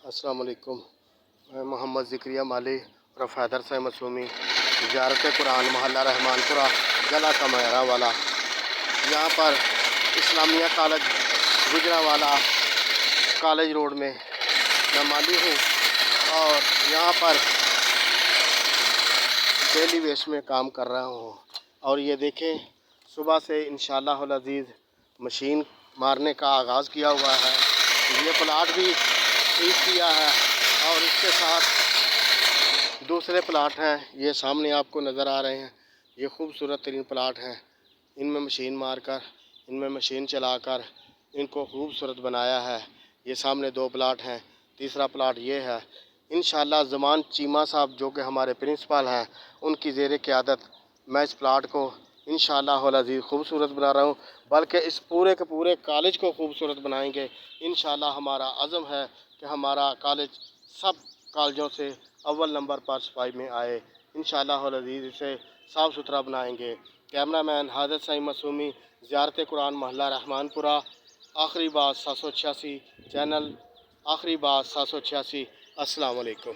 अस्सलाम वालेकुम। मैं मोहम्मद ज़िक्रिया माली रफ़ हैदर से मसूमी ज़ियारत कुरान मोहल्ला रहमानपुरा ज़िला कमेरा वाला। यहाँ पर Islamia college Gujranwala college road में मैं माली हूँ और यहाँ पर डेली बेस में काम कर रहा हूँ। और ये देखें, सुबह से इंशाअल्लाह अज़ीज़ मशीन मारने का आगाज़ किया हुआ है। ये प्लाट भी ठीक किया है और इसके साथ दूसरे प्लाट हैं, ये सामने आपको नज़र आ रहे हैं। ये खूबसूरत तरीन प्लाट हैं। इनमें मशीन मारकर, इनमें मशीन चलाकर इनको खूबसूरत बनाया है। ये सामने दो प्लाट हैं, तीसरा प्लाट ये है। इंशाअल्लाह ज़मान चीमा साहब जो कि हमारे प्रिंसिपल हैं, उनकी ज़ेर क़यादत मैं इस प्लाट को इंशाअल्लाह अज़ीज़ खूबसूरत बना रहा हूँ, बल्कि इस पूरे के पूरे कॉलेज को खूबसूरत बनाएंगे। इंशाअल्लाह हमारा अज़म है कि हमारा कॉलेज सब कॉलेजों से अव्वल नंबर पर सफाई में आए। इंशाअल्लाह अज़ीज़ इसे साफ़ सुथरा बनाएंगे। कैमरामैन हादिर सईद मसूमी, ज़ियारत कुरान मोहल्ला रहमानपुरा। आखिरी बात 786 चैनल, आखिरी बात 786। अस्सलाम वालेकुम।